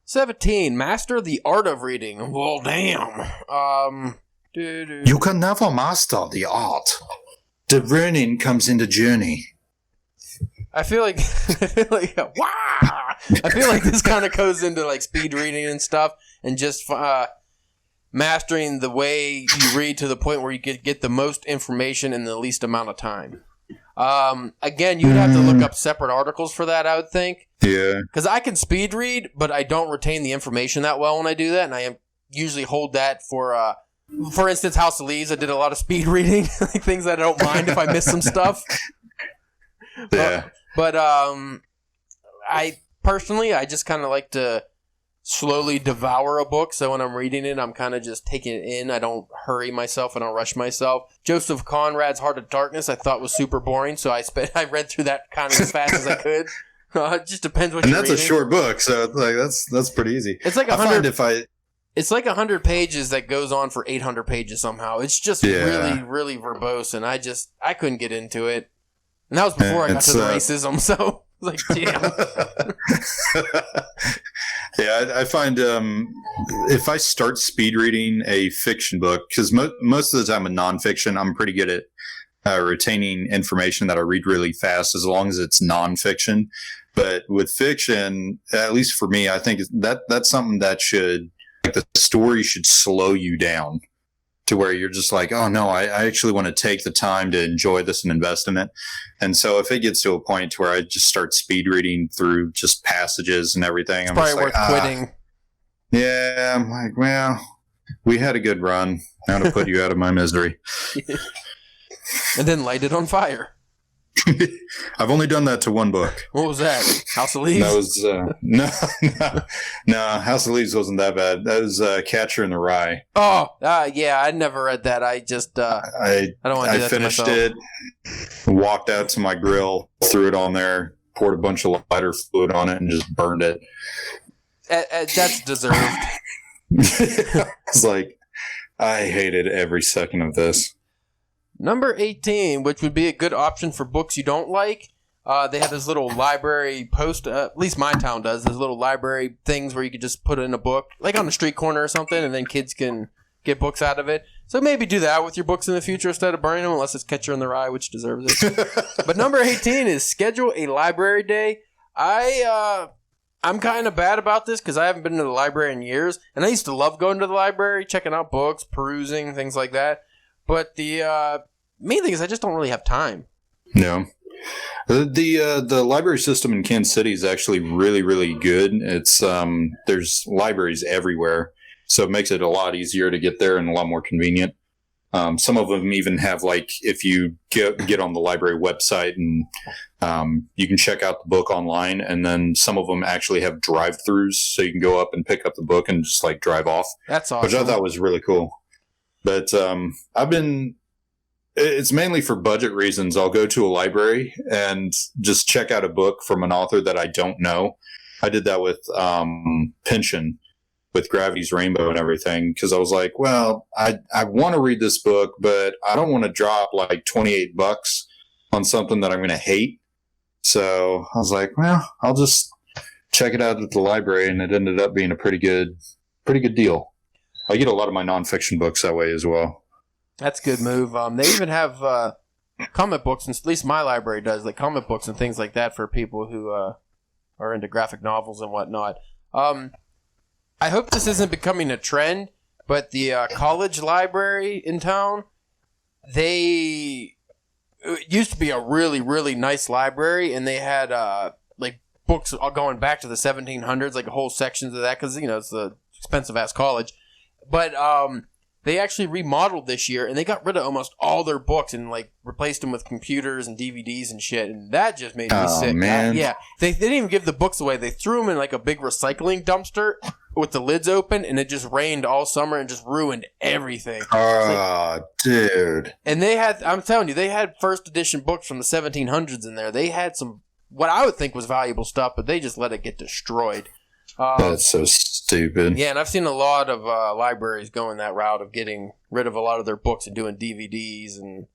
17. Master the art of reading. Well, damn. You can never master the art. The learning comes in the journey. I feel like this kind of goes into like speed reading and stuff, and just mastering the way you read to the point where you could get the most information in the least amount of time. Again, you'd have to look up separate articles for that, I would think. Yeah. Because I can speed read, but I don't retain the information that well when I do that, and I usually hold that for instance, House of Leaves. I did a lot of speed reading, like things that I don't mind if I miss some stuff. Yeah. But I personally, I just kind of like to slowly devour a book. So when I'm reading it, I'm kind of just taking it in. I don't hurry myself. I don't rush myself. Joseph Conrad's Heart of Darkness I thought was super boring, so I read through that kind of as fast as I could. It just depends what you're reading. And that's a short book, so like that's pretty easy. It's like 100. It's like 100 pages that goes on for 800 pages somehow. It's just really, really verbose, and I couldn't get into it. And that was before I got to the racism, so like, damn. Yeah, I find if I start speed reading a fiction book, because most of the time with nonfiction, I'm pretty good at retaining information that I read really fast, as long as it's nonfiction. But with fiction, at least for me, I think that's something that should, like, the story should slow you down to where you're just like, oh no, I actually want to take the time to enjoy this and invest in it. And so if it gets to a point to where I just start speed reading through just passages and everything, I'm probably just worth quitting. Yeah, I'm like, well, we had a good run. Now to put you out of my misery. And then light it on fire. I've only done that to one book. What was that? House of Leaves? That was no. House of Leaves wasn't that bad. That was Catcher in the Rye. Oh, yeah, I never read that. I just I don't want to do that. I finished it, walked out to my grill, threw it on there, poured a bunch of lighter fluid on it, and just burned it. That's deserved. It's like, I hated every second of this. Number 18, which would be a good option for books you don't like. They have this little library post, at least my town does, there's little library things where you could just put in a book, like on the street corner or something, and then kids can get books out of it. So maybe do that with your books in the future instead of burning them, unless it's Catcher in the Rye, which deserves it. But number 18 is schedule a library day. I'm kind of bad about this because I haven't been to the library in years, and I used to love going to the library, checking out books, perusing, things like that. But the main thing is I just don't really have time. No. The library system in Kansas City is actually really, really good. It's there's libraries everywhere, so it makes it a lot easier to get there and a lot more convenient. Some of them even have, like, if you get on the library website and you can check out the book online, and then some of them actually have drive-throughs, so you can go up and pick up the book and just like drive off. That's awesome. Which I thought was really cool. But it's mainly for budget reasons. I'll go to a library and just check out a book from an author that I don't know. I did that with Pension, with Gravity's Rainbow and everything, because I was like, well, I want to read this book, but I don't want to drop like $28 on something that I'm going to hate. So I was like, well, I'll just check it out at the library, and it ended up being a pretty good deal. I get a lot of my nonfiction books that way as well. That's a good move. They even have comic books, and at least my library does, like comic books and things like that for people who are into graphic novels and whatnot. I hope this isn't becoming a trend, but the college library in town, it used to be a really, really nice library, and they had like books all going back to the 1700s, like whole sections of that, because, it's the expensive-ass college. But they actually remodeled this year, and they got rid of almost all their books and like replaced them with computers and DVDs and shit, and that just made me sick. Man. Yeah, they didn't even give the books away. They threw them in like a big recycling dumpster with the lids open, and it just rained all summer and just ruined everything. Oh, dude. And I'm telling you, they had first edition books from the 1700s in there. They had some, what I would think was valuable stuff, but they just let it get destroyed. That's so stupid. Yeah, and I've seen a lot of libraries going that route of getting rid of a lot of their books and doing DVDs and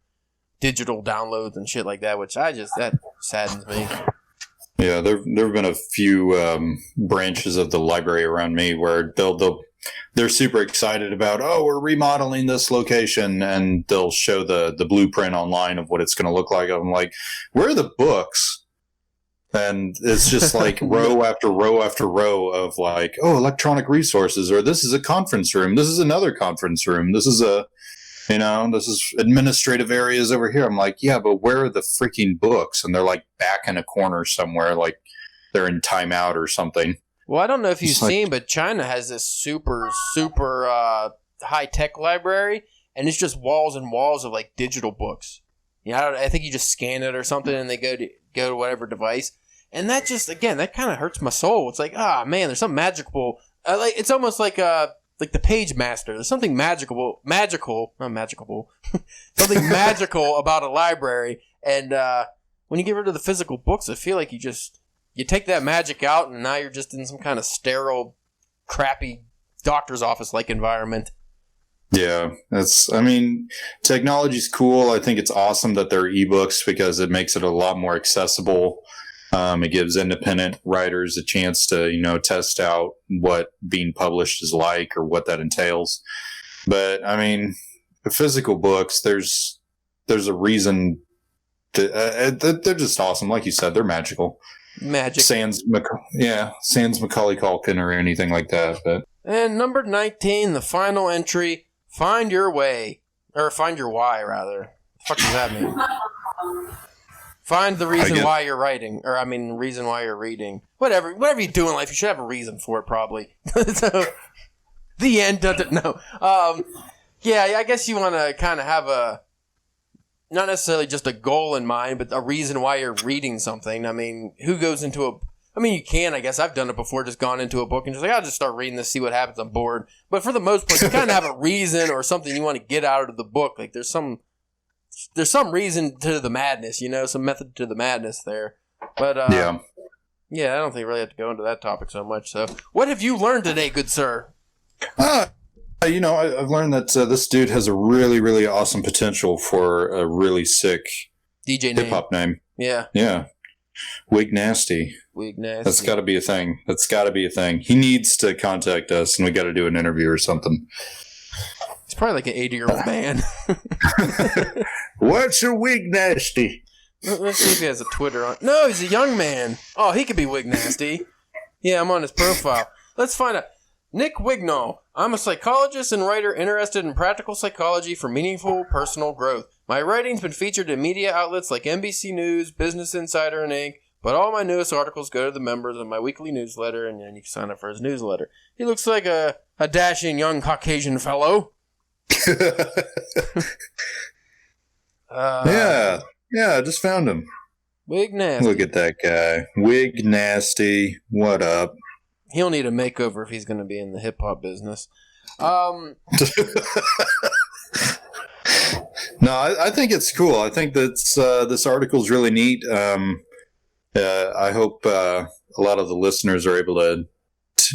digital downloads and shit like that, which that saddens me. Yeah, there have been a few branches of the library around me where they're super excited about, we're remodeling this location, and they'll show the blueprint online of what it's going to look like. I'm like, where are the books? And it's just like row after row after row of like, electronic resources, or this is a conference room, this is another conference room, this is this is administrative areas over here. I'm like, yeah, but where are the freaking books? And they're like back in a corner somewhere, like they're in timeout or something. Well, I don't know if you've seen, but China has this super, super high-tech library, and it's just walls and walls of like digital books. I think you just scan it or something, and they go to whatever device. And that just, again, that kind of hurts my soul. It's like, man, there's something magical. It's almost like the Page Master. There's something magical, something magical about a library. And when you get rid of the physical books, I feel like you take that magic out, and now you're just in some kind of sterile, crappy doctor's office-like environment. Yeah, technology's cool. I think it's awesome that there are ebooks because it makes it a lot more accessible. It gives independent writers a chance to, test out what being published is like or what that entails. But the physical books, there's a reason they're just awesome. Like you said, they're magical. Magic. Sans Macaulay Culkin or anything like that. But. And number 19, the final entry, Find Your Way. Or Find Your Why, rather. What the fuck does that mean? Find the reason why you're writing. Or, reason why you're reading. Whatever you do in life, you should have a reason for it, probably. So, the end doesn't know. Yeah, I guess you want to kind of have not necessarily just a goal in mind, but a reason why you're reading something. Who goes into you can, I guess. I've done it before, just gone into a book and just like, I'll just start reading this, see what happens, I'm bored. But for the most part, you kind of have a reason or something you want to get out of the book. Like, there's some reason to the madness, some method to the madness there. But, yeah, I don't think we really have to go into that topic so much. So, what have you learned today, good sir? I've learned that this dude has a really, really awesome potential for a really sick DJ hip-hop name. Yeah. Yeah. Wig Nasty. That's got to be a thing. He needs to contact us, and we got to do an interview or something. He's probably like an 80-year-old man. What's a Wig Nasty? Let's see if he has a Twitter on. No, he's a young man. Oh, he could be Wig Nasty. Yeah, I'm on his profile. Let's find out. Nick Wignall. I'm a psychologist and writer interested in practical psychology for meaningful personal growth. My writing's been featured in media outlets like NBC News, Business Insider, and Inc., but all my newest articles go to the members of my weekly newsletter, and then you can sign up for his newsletter. He looks like a dashing young Caucasian fellow. Yeah, I just found him. Wig Nasty. Look at that guy. Wig Nasty. What up? He'll need a makeover if he's going to be in the hip-hop business. No, I think it's cool. I think that's this article is really neat. I hope a lot of the listeners are able to,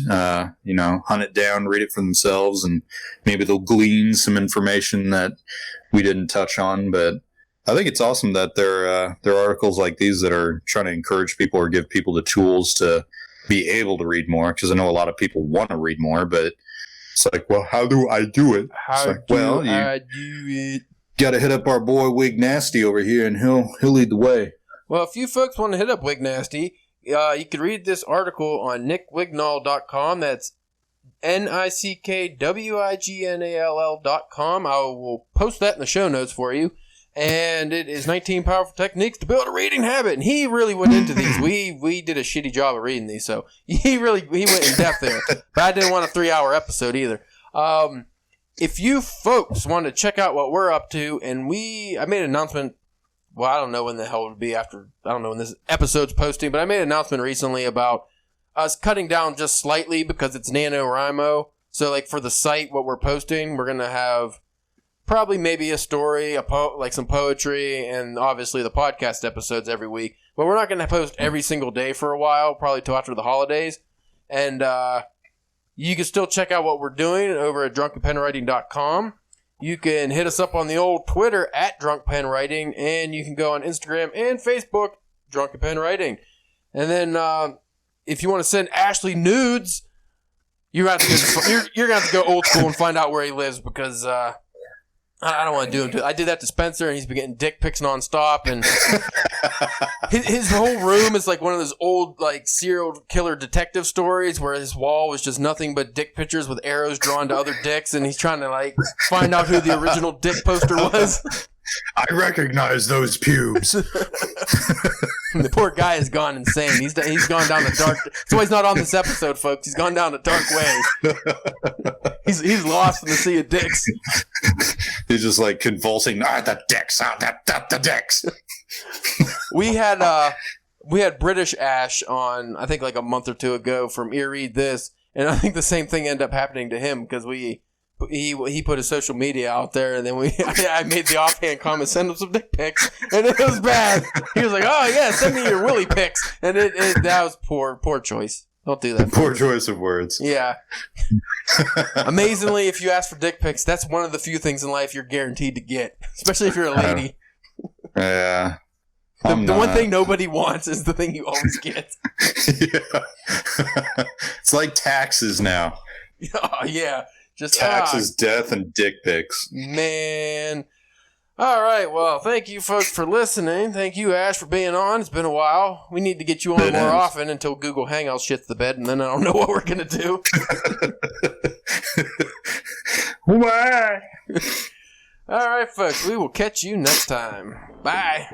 hunt it down, read it for themselves, and maybe they'll glean some information that we didn't touch on. But I think it's awesome that there are articles like these that are trying to encourage people or give people the tools to be able to read more. Because I know a lot of people want to read more, but it's like, well, how do I do it? I do it? Got to hit up our boy Wig Nasty over here, and he'll lead the way. Well, if you folks want to hit up Wig Nasty, you can read this article on nickwignall.com. That's NICKWIGNALL.com. I will post that in the show notes for you. And it is 19 powerful techniques to build a reading habit. And he really went into these. We did a shitty job of reading these, so he went in depth there. But I didn't want a 3-hour episode either. If you folks want to check out what we're up to, and I made an announcement. Well, I don't know when the hell it would be after. I don't know when this episode's posting, but I made an announcement recently about us cutting down just slightly because it's NaNoWriMo. So, like, for the site, what we're posting, we're going to have probably maybe a story, like some poetry, and obviously the podcast episodes every week. But we're not going to post every single day for a while, probably till after the holidays. And you can still check out what we're doing over at drunkenpenwriting.com. You can hit us up on the old Twitter at drunkpenwriting, and you can go on Instagram and Facebook, drunkenpenwriting. And then if you want to send Ashley nudes, you're going to have to go old school and find out where he lives, because I don't want to do him. I did that to Spencer, and he's been getting dick pics nonstop, and his whole room is like one of those old, like, serial killer detective stories where his wall was just nothing but dick pictures with arrows drawn to other dicks, and he's trying to, like, find out who the original dick poster was. I recognize those pubes. The poor guy has gone insane. He's gone down a dark. That's why he's not on this episode, folks. He's gone down a dark way. He's lost in the sea of dicks. He's just like convulsing. The dicks. The dicks. We had British Ash on, I think, like a month or two ago from Ear Read This, and I think the same thing ended up happening to him because he put his social media out there, and then I made the offhand comment, send him some dick pics, and it was bad. He was like, "Oh yeah, send me your willy pics," and that was poor choice. Don't do that. Poor choice of words. Yeah. Amazingly, if you ask for dick pics, that's one of the few things in life you're guaranteed to get, especially if you're a lady. Yeah. The one thing nobody wants is the thing you always get. Yeah. It's like taxes now. Oh, yeah. Just taxes, death, and dick pics. Man. All right. Well, thank you folks for listening. Thank you, Ash, for being on. It's been a while. We need to get you on more often until Google Hangouts shits the bed, and then I don't know what we're going to do. Why? All right, folks. We will catch you next time. Bye.